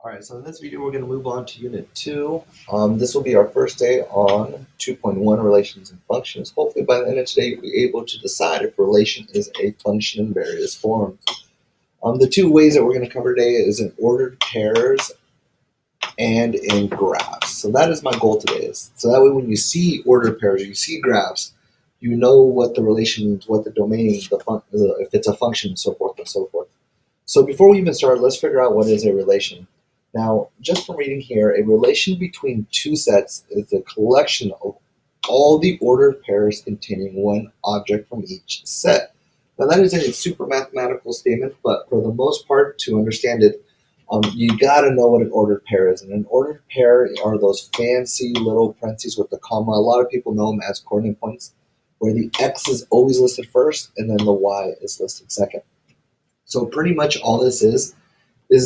All right, so in this video, we're going to move on to Unit 2. This will be our first day on 2.1 Relations and Functions. Hopefully by the end of today, you'll be able to decide if a relation is a function in various forms. The two ways that we're going to cover today is in ordered pairs and in graphs. So that is my goal today. So that way when you see ordered pairs or you see graphs, you know what the relation is, what the domain, if it's a function, and so forth and so forth. So before we even start, let's figure out what is a relation. Now, just from reading here, a relation between two sets is a collection of all the ordered pairs containing one object from each set. Now, that is a super mathematical statement, but for the most part, to understand it, you got to know what an ordered pair is. And an ordered pair are those fancy little parentheses with the comma. A lot of people know them as coordinate points, where the x is always listed first and then the y is listed second. So pretty much all this is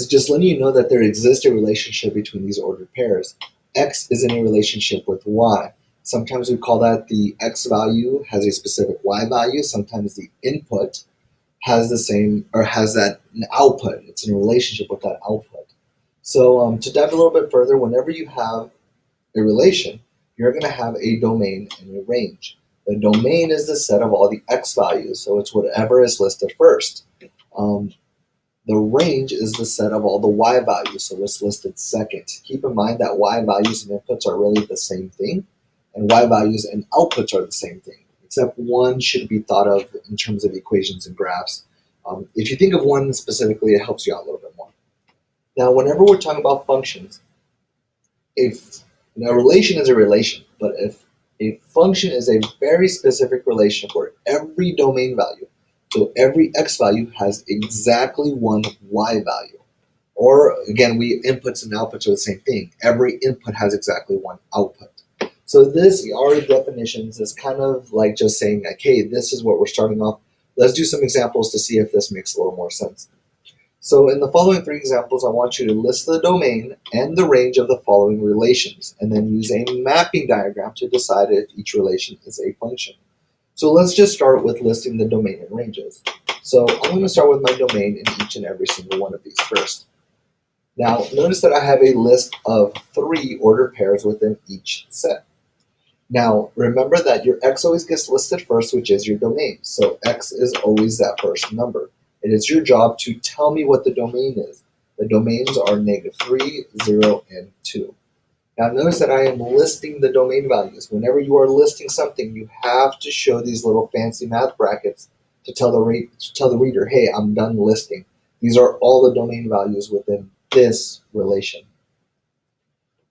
just letting you know that there exists a relationship between these ordered pairs. X is in a relationship with Y. Sometimes we call that the X value has a specific Y value. Sometimes the input has the same, or has that output. It's in a relationship with that output. So to dive a little bit further, whenever you have a relation, you're going to have a domain and a range. The domain is the set of all the X values, so it's whatever is listed first. The range is the set of all the y values, so it's listed second. Keep in mind that y values and inputs are really the same thing, and y values and outputs are the same thing, except one should be thought of in terms of equations and graphs. If you think of one specifically, it helps you out a little bit more. Now, whenever we're talking about functions, if a relation is a relation, but if a function is a very specific relation for every domain value, so every x value has exactly one y value. Or again, inputs and outputs are the same thing. Every input has exactly one output. So this, our definitions, is kind of like just saying, like, hey, this is what we're starting off. Let's do some examples to see if this makes a little more sense. So in the following three examples, I want you to list the domain and the range of the following relations, and then use a mapping diagram to decide if each relation is a function. So let's just start with listing the domain and ranges. So I'm going to start with my domain in each and every single one of these first. Now, notice that I have a list of 3 ordered pairs within each set. Now, remember that your x always gets listed first, which is your domain. So x is always that first number. It is your job to tell me what the domain is. The domains are -3, 0, and 2. Now notice that I am listing the domain values. Whenever you are listing something, you have to show these little fancy math brackets to tell the reader, hey, I'm done listing. These are all the domain values within this relation.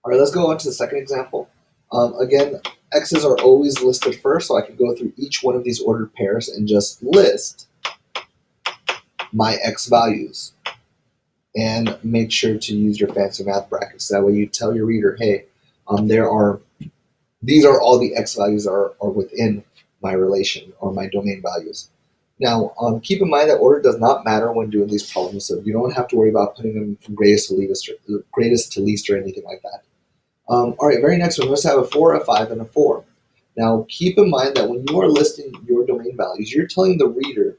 All right, let's go on to the second example. Again, x's are always listed first, so I can go through each one of these ordered pairs and just list my x values. And make sure to use your fancy math brackets. That way you tell your reader, hey, these are all the x values are within my relation or my domain values. Now, keep in mind that order does not matter when doing these problems, so you don't have to worry about putting them from greatest to least or anything like that. All right, very next one, let's have a 4, a 5, and a 4. Now, keep in mind that when you are listing your domain values, you're telling the reader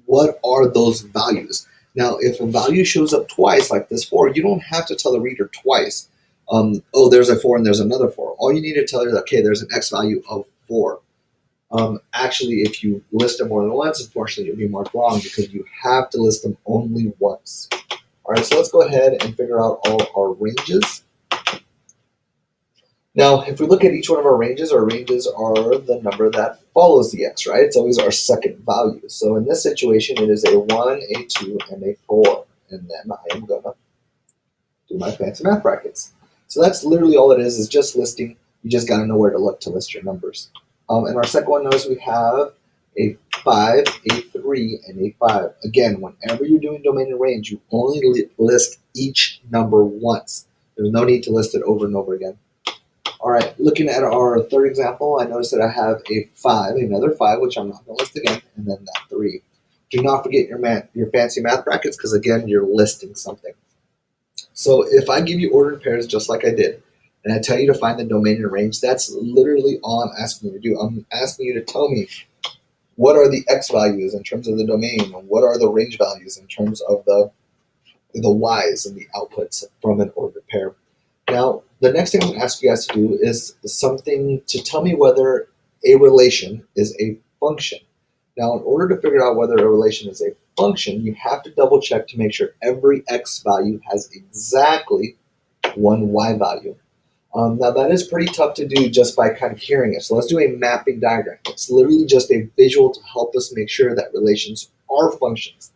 what are those values. Now, if a value shows up twice, like this 4, you don't have to tell the reader twice, oh, there's a 4 and there's another 4. All you need to tell her is, okay, there's an x value of 4. Actually, if you list them more than once, unfortunately, you'll be marked wrong because you have to list them only once. All right, so let's go ahead and figure out all our ranges. Now, if we look at each one of our ranges are the number that follows the x, right? It's always our second value. So in this situation, it is a 1, a 2, and a 4. And then I am going to do my fancy math brackets. So that's literally all it is just listing. You just got to know where to look to list your numbers. And our second one, notice we have a 5, a 3, and a 5. Again, whenever you're doing domain and range, you only list each number once. There's no need to list it over and over again. All right, looking at our third example, I notice that I have a 5, another 5, which I'm not going to list again, and then that 3. Do not forget your fancy math brackets because, again, you're listing something. So if I give you ordered pairs just like I did, and I tell you to find the domain and range, that's literally all I'm asking you to do. I'm asking you to tell me what are the x values in terms of the domain, and what are the range values in terms of the the y's and the outputs from an ordered pair. Now, the next thing I'm going to ask you guys to do is something to tell me whether a relation is a function. Now, in order to figure out whether a relation is a function, you have to double check to make sure every x value has exactly one y value. Now, that is pretty tough to do just by kind of hearing it. So let's do a mapping diagram. It's literally just a visual to help us make sure that relations are functions.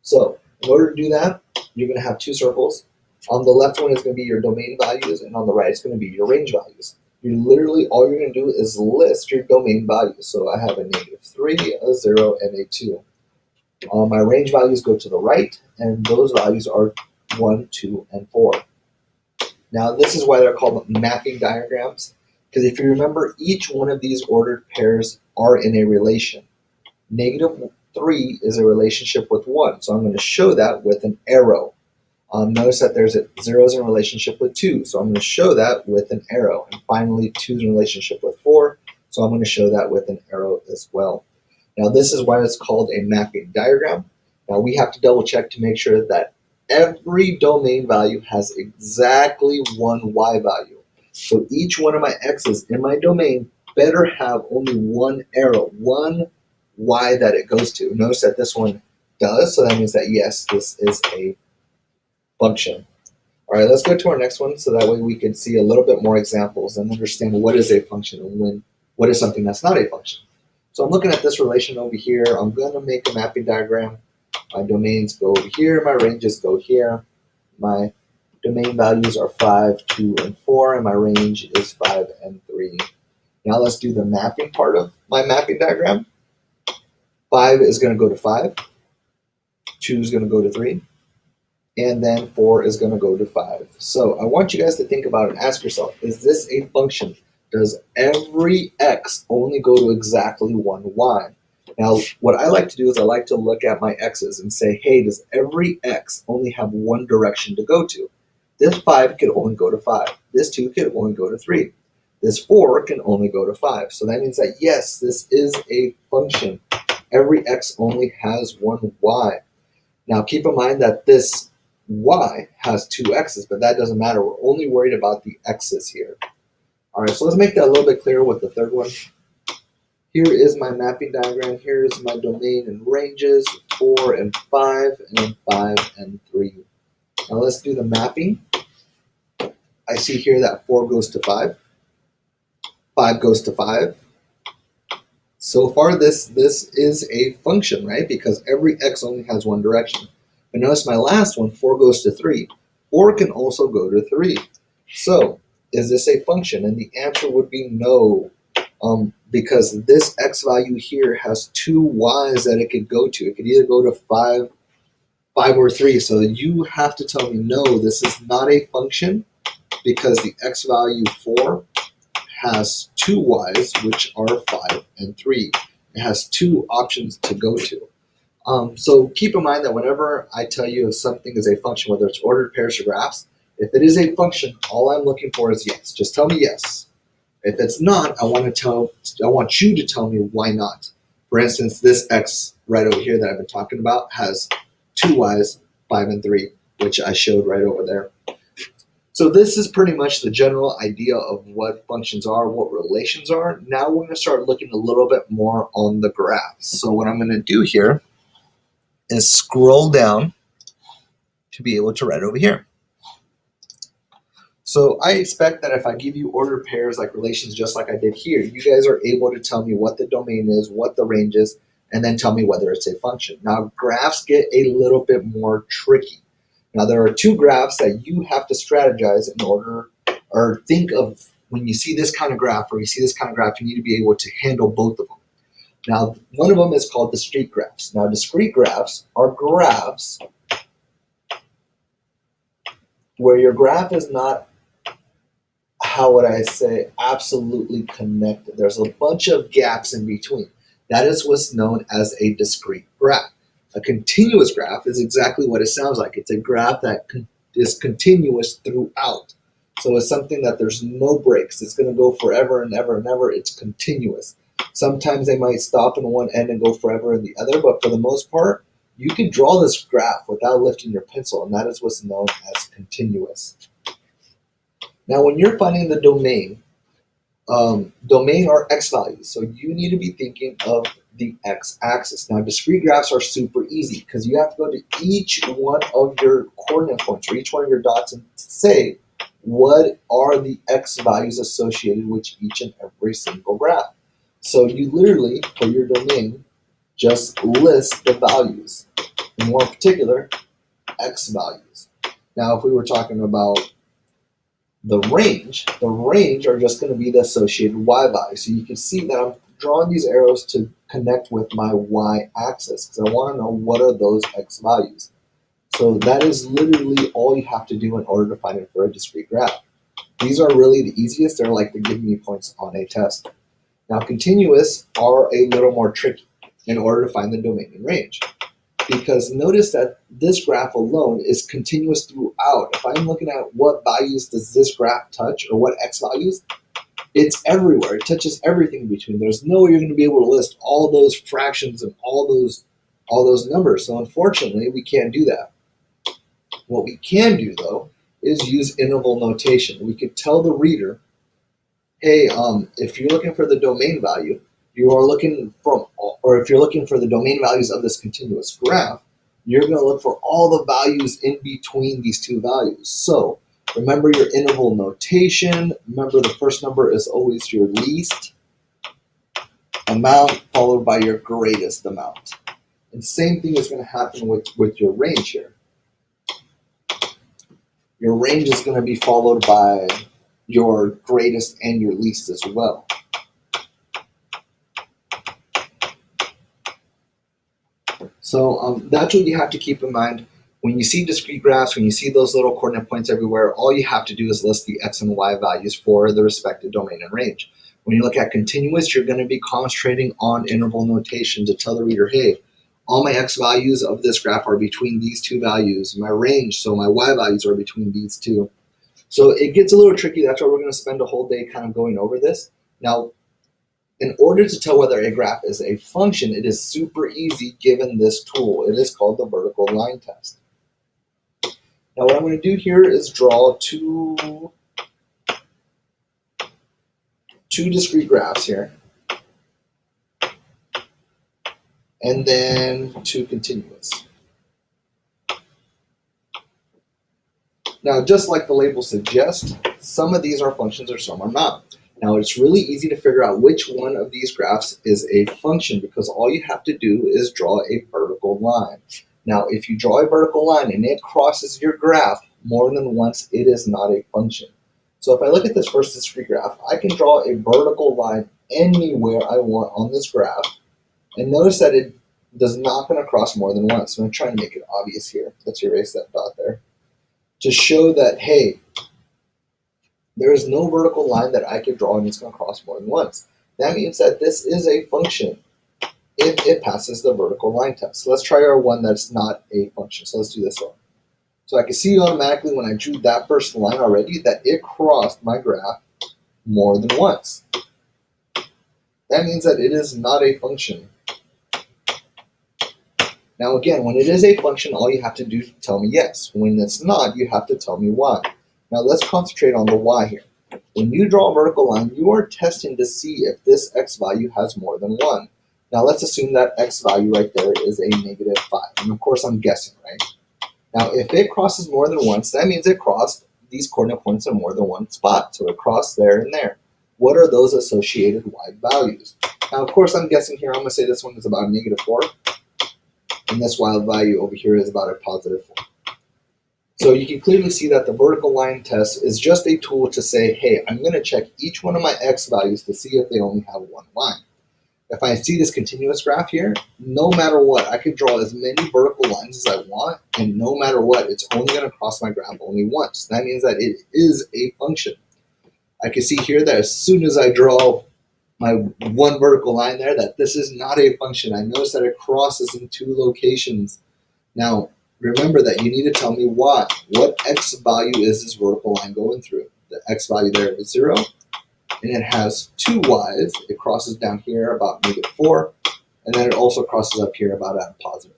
So in order to do that, you're going to have two circles. On the left one is going to be your domain values, and on the right is going to be your range values. You literally, all you're going to do is list your domain values. So I have a -3, a 0, and a 2. My range values go to the right, and those values are 1, 2, and 4. Now, this is why they're called mapping diagrams, because if you remember, each one of these ordered pairs are in a relation. -3 is a relationship with 1, so I'm going to show that with an arrow. Notice that there's a 0 is in relationship with 2, so I'm going to show that with an arrow. And finally, 2 is in relationship with 4, so I'm going to show that with an arrow as well. Now, this is why it's called a mapping diagram. Now, we have to double check to make sure that every domain value has exactly one y value. So each one of my x's in my domain better have only one arrow, one y that it goes to. Notice that this one does, so that means that yes, this is a function. All right, let's go to our next one so that way we can see a little bit more examples and understand what is a function and what is something that's not a function. So I'm looking at this relation over here. I'm going to make a mapping diagram. My domains go over here. My ranges go here. My domain values are 5, 2, and 4, and my range is 5 and 3. Now let's do the mapping part of my mapping diagram. 5 is going to go to 5. 2 is going to go to 3. And then 4 is going to go to 5. So I want you guys to think about it and ask yourself, is this a function? Does every x only go to exactly one y? Now, what I like to do is I like to look at my x's and say, hey, does every x only have one direction to go to? This 5 could only go to 5. This 2 could only go to 3. This 4 can only go to 5. So that means that, yes, this is a function. Every x only has one y. Now, keep in mind that this y has two x's, but that doesn't matter. We're only worried about the x's here. All right, so let's make that a little bit clearer with the third one. Here is my mapping diagram. Here's my domain and ranges, 4 and 5, and then 5 and 3. Now let's do the mapping. I see here that 4 goes to 5. 5 goes to 5. So far, this is a function, right? Because every x only has one direction. But notice my last one, 4 goes to 3. 4 can also go to 3. So, is this a function? And the answer would be no, because this x value here has two y's that it could go to. It could either go to 5 or 3. So you have to tell me, no, this is not a function, because the x value 4 has two y's, which are 5 and 3. It has two options to go to. So keep in mind that whenever I tell you if something is a function, whether it's ordered pairs or graphs, if it is a function, all I'm looking for is yes. Just tell me yes. If it's not, I want you to tell me why not. For instance, this x right over here that I've been talking about has two y's, 5 and 3, which I showed right over there. So this is pretty much the general idea of what functions are, what relations are. Now we're going to start looking a little bit more on the graphs. So what I'm going to do here is scroll down to be able to write over here. So I expect that if I give you ordered pairs like relations just like I did here, you guys are able to tell me what the domain is, what the range is, and then tell me whether it's a function. Now graphs get a little bit more tricky. Now there are two graphs that you have to strategize in order, or think of when you see this kind of graph or you see this kind of graph, you need to be able to handle both of them. Now one of them is called discrete graphs. Now discrete graphs are graphs where your graph is not, how would I say, absolutely connected. There's a bunch of gaps in between. That is what's known as a discrete graph. A continuous graph is exactly what it sounds like. It's a graph that is continuous throughout. So it's something that there's no breaks. It's going to go forever and ever and ever. It's continuous. Sometimes they might stop in one end and go forever in the other, but for the most part, you can draw this graph without lifting your pencil, and that is what's known as continuous. Now, when you're finding the domain are x values, so you need to be thinking of the x-axis. Now, discrete graphs are super easy because you have to go to each one of your coordinate points or each one of your dots and say what are the x values associated with each and every single graph. So you literally, for your domain, just list the values. In more particular, x values. Now, if we were talking about the range are just going to be the associated y value. So you can see that I'm drawing these arrows to connect with my y-axis because I want to know what are those x values. So that is literally all you have to do in order to find it for a discrete graph. These are really the easiest. They're like the give me points on a test. Now, continuous are a little more tricky in order to find the domain and range. Because notice that this graph alone is continuous throughout. If I'm looking at what values does this graph touch or what x values, it's everywhere. It touches everything in between. There's no way you're going to be able to list all those fractions and all those numbers. So unfortunately, we can't do that. What we can do though is use interval notation. We could tell the reader, hey, if you're looking for the domain value, you are looking from, or if you're looking for the domain values of this continuous graph, you're going to look for all the values in between these two values. So remember your interval notation. Remember the first number is always your least amount followed by your greatest amount. And same thing is going to happen with your range here. Your range is going to be followed by your greatest and your least as well. So that's what you have to keep in mind. When you see discrete graphs, when you see those little coordinate points everywhere, all you have to do is list the x and y values for the respective domain and range. When you look at continuous, you're going to be concentrating on interval notation to tell the reader, hey, all my x values of this graph are between these two values. My range, so my y values are between these two. So it gets a little tricky. That's why we're going to spend a whole day kind of going over this. Now, in order to tell whether a graph is a function, it is super easy given this tool. It is called the vertical line test. Now what I'm going to do here is draw two discrete graphs here, and then two continuous. Now, just like the label suggests, some of these are functions or some are not. Now, it's really easy to figure out which one of these graphs is a function because all you have to do is draw a vertical line. Now, if you draw a vertical line and it crosses your graph more than once, it is not a function. So if I look at this first discrete graph, I can draw a vertical line anywhere I want on this graph. And notice that it does not going to cross more than once. So I'm trying to make it obvious here. Let's erase that dot there. To show that, hey, there is no vertical line that I can draw and it's going to cross more than once. That means that this is a function if it passes the vertical line test. So let's try our one that's not a function. So let's do this one. So I can see automatically when I drew that first line already that it crossed my graph more than once. That means that it is not a function. Now again, when it is a function, all you have to do is tell me yes. When it's not, you have to tell me why. Now let's concentrate on the y here. When you draw a vertical line, you are testing to see if this x value has more than 1. Now let's assume that x value right there is a -5. And of course I'm guessing, right? Now if it crosses more than once, that means it crossed these coordinate points in more than one spot. So it crossed there and there. What are those associated y values? Now of course I'm guessing here, I'm going to say this one is about -4. And this y value over here is about a +4. So you can clearly see that the vertical line test is just a tool to say, hey, I'm going to check each one of my x values to see if they only have one line. If I see this continuous graph here, no matter what, I can draw as many vertical lines as I want, and no matter what, it's only going to cross my graph only once. That means that it is a function. I can see here that as soon as I draw my one vertical line there, that this is not a function. I notice that it crosses in 2 locations. Now, remember that you need to tell me why. What x value is this vertical line going through? The x value there is 0, and it has 2 y's. It crosses down here about -4, and then it also crosses up here about at +5.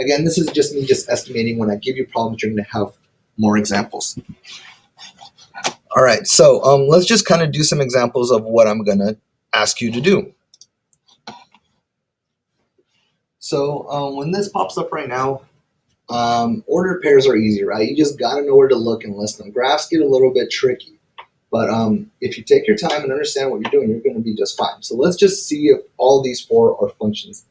Again, this is just me just estimating. When I give you problems, you're going to have more examples. All right, so let's just kind of do some examples of what I'm going to ask you to do. So when this pops up right now, ordered pairs are easy, right? You just got to know where to look and list them. Graphs get a little bit tricky, but if you take your time and understand what you're doing, you're going to be just fine. So let's just see if all these four are functions.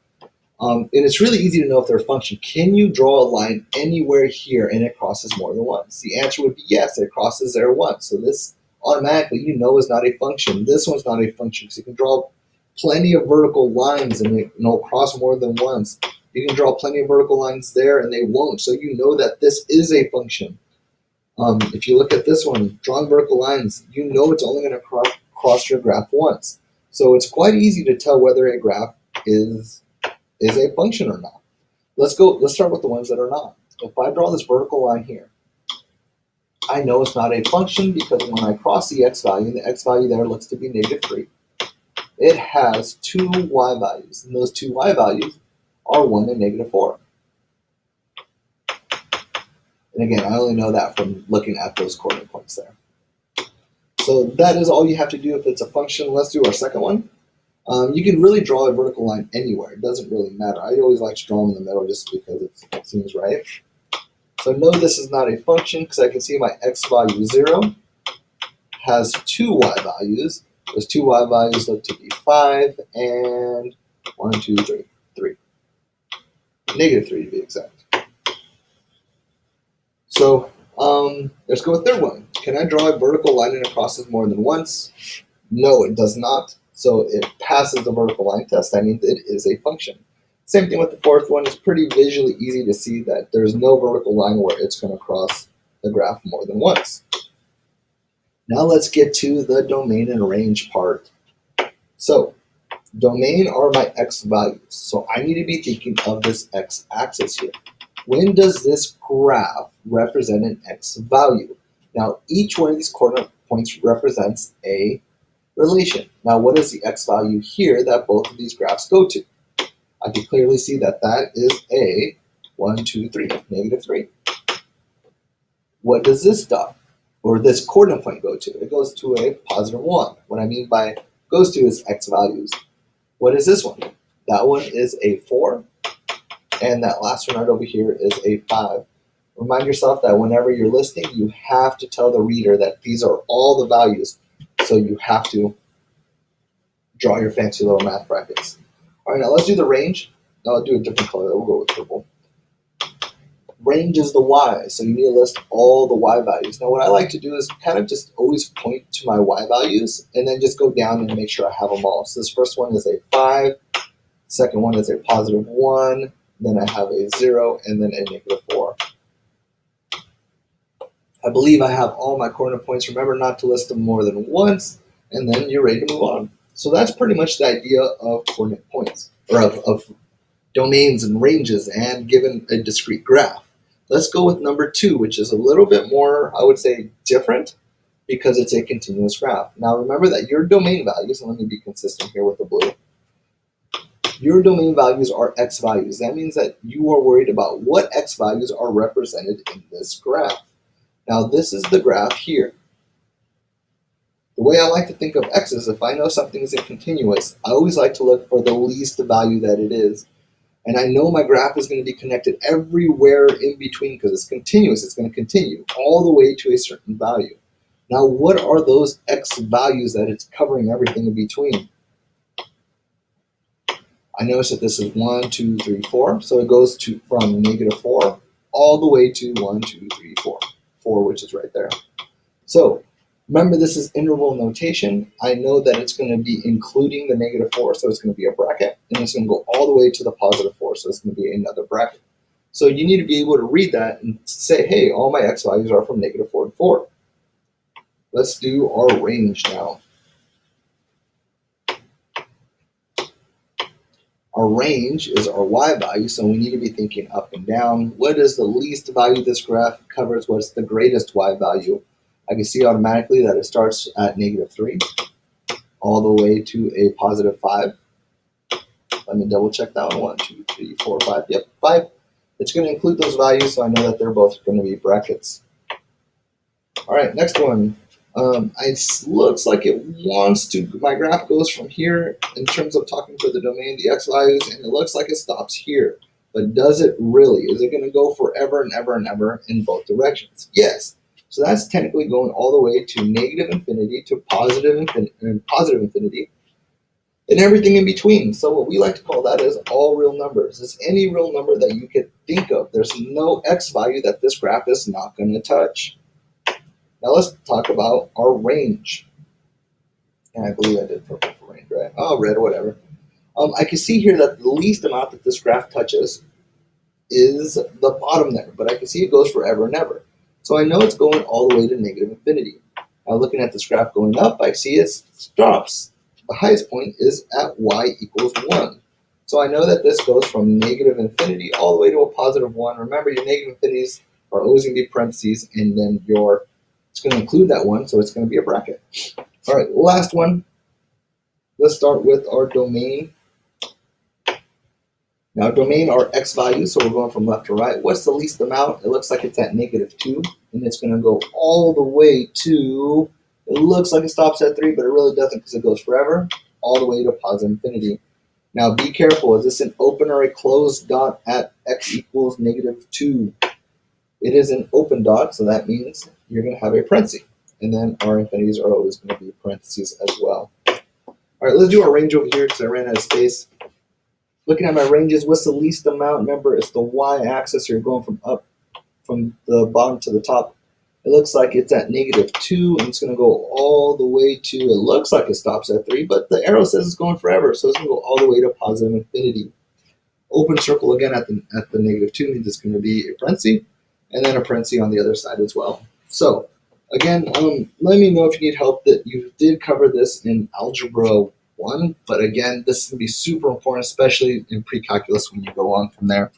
And it's really easy to know if they're a function. Can you draw a line anywhere here and it crosses more than once? The answer would be yes, it crosses there once. So this automatically you know is not a function. This one's not a function because you can draw plenty of vertical lines and it'll cross more than once. You can draw plenty of vertical lines there and they won't. So you know that this is a function. If you look at this one, drawing vertical lines, you know it's only going to cross your graph once. So it's quite easy to tell whether a graph is a function or not. Let's start with the ones that are not. If I draw this vertical line here, I know it's not a function because when I cross the x value there looks to be -3. It has two y values, and those two y values are 1 and -4. And again, I only know that from looking at those coordinate points there. So that is all you have to do if it's a function. Let's do our second one. You can really draw a vertical line anywhere. It doesn't really matter. I always like to draw them in the middle just because it seems right. So no, this is not a function because I can see my x value 0 has two y values. Those two y values look to be 5 and 1, 2, 3, 3. -3 to be exact. So let's go with third one. Can I draw a vertical line and it crosses more than once? No, it does not. So it passes the vertical line test. That means it is a function. Same thing with the fourth one. It's pretty visually easy to see that there's no vertical line where it's going to cross the graph more than once. Now let's get to the domain and range part. So domain are my x values. So I need to be thinking of this x-axis here. When does this graph represent an x value? Now each one of these coordinate points represents a relation. Now what is the x value here that both of these graphs go to? I can clearly see that that is a 1, 2, 3, -3. What does this dot or this coordinate point go to? It goes to a +1. What I mean by goes to is x values. What is this one? That one is a 4, and that last one right over here is a 5. Remind yourself that whenever you're listing, you have to tell the reader that these are all the values. So you have to draw your fancy little math brackets. All right, now let's do the range. Now I'll do a different color. We'll go with purple. Range is the y, so you need to list all the y values. Now what I like to do is kind of just always point to my y values and then just go down and make sure I have them all. So this first one is a 5, second one is a +1, then I have a 0, and then a -4. I believe I have all my coordinate points. Remember not to list them more than once, and then you're ready to move on. So that's pretty much the idea of coordinate points, or of domains and ranges and given a discrete graph. Let's go with number 2, which is a little bit more, I would say, different because it's a continuous graph. Now remember that your domain values, and let me be consistent here with the blue, your domain values are x values. That means that you are worried about what x values are represented in this graph. Now this is the graph here. The way I like to think of x is if I know something is continuous, I always like to look for the least value that it is. And I know my graph is going to be connected everywhere in between because it's continuous. It's going to continue all the way to a certain value. Now, what are those x values that it's covering everything in between? I notice that this is 1, 2, 3, 4. So it goes from -4 all the way to 1, 2, 3, 4. 4, which is right there. So remember, this is interval notation. I know that it's going to be including the -4, so it's going to be a bracket, and it's going to go all the way to the +4, so it's going to be another bracket. So you need to be able to read that and say, hey, all my x values are from -4 to 4. Let's do our range now. Our range is our y value, so we need to be thinking up and down. What is the least value this graph covers? What's the greatest y value? I can see automatically that it starts at -3 all the way to a +5. Let me double check that one. 1, 2, 3, 4, 5. Yep, 5. It's going to include those values, so I know that they're both going to be brackets. All right, next one. It looks like it wants to, my graph goes from here in terms of talking to the domain, the x values, and it looks like it stops here. But does it really? Is it going to go forever and ever and ever in both directions? Yes. So that's technically going all the way to negative infinity to positive infinity, and everything in between. So what we like to call that is all real numbers. It's any real number that you could think of. There's no x value that this graph is not going to touch. Now let's talk about our range. And I believe I did purple for range, right? Oh, red, whatever. I can see here that the least amount that this graph touches is the bottom there, but I can see it goes forever and ever. So I know it's going all the way to negative infinity. Now looking at this graph going up, I see it stops. The highest point is at y equals 1. So I know that this goes from negative infinity all the way to a positive 1. Remember, your negative infinities are always going to be parentheses, and then it's going to include that 1, so it's going to be a bracket. All right, last one. Let's start with our domain. Now, domain are x values, so we're going from left to right. What's the least amount? It looks like it's at negative 2, and it's going to go all the way to, it looks like it stops at 3, but it really doesn't because it goes forever, all the way to positive infinity. Now, be careful. Is this an open or a closed dot at x equals negative 2? It is an open dot, so that means you're going to have a parenthesis. And then our infinities are always going to be parentheses as well. All right, let's do our range over here because I ran out of space. Looking at my ranges, what's the least amount? Remember, it's the y-axis. You're going from the bottom to the top. It looks like it's at negative 2, and it's going to go all the way to, it looks like it stops at 3, but the arrow says it's going forever, so it's going to go all the way to positive infinity. Open circle again at the negative 2 means it's going to be a parenthesis, and then a parenthesis on the other side as well. So, again, let me know if you need help. That you did cover this in Algebra 1, but again, this is going to be super important, especially in pre-calculus when you go on from there.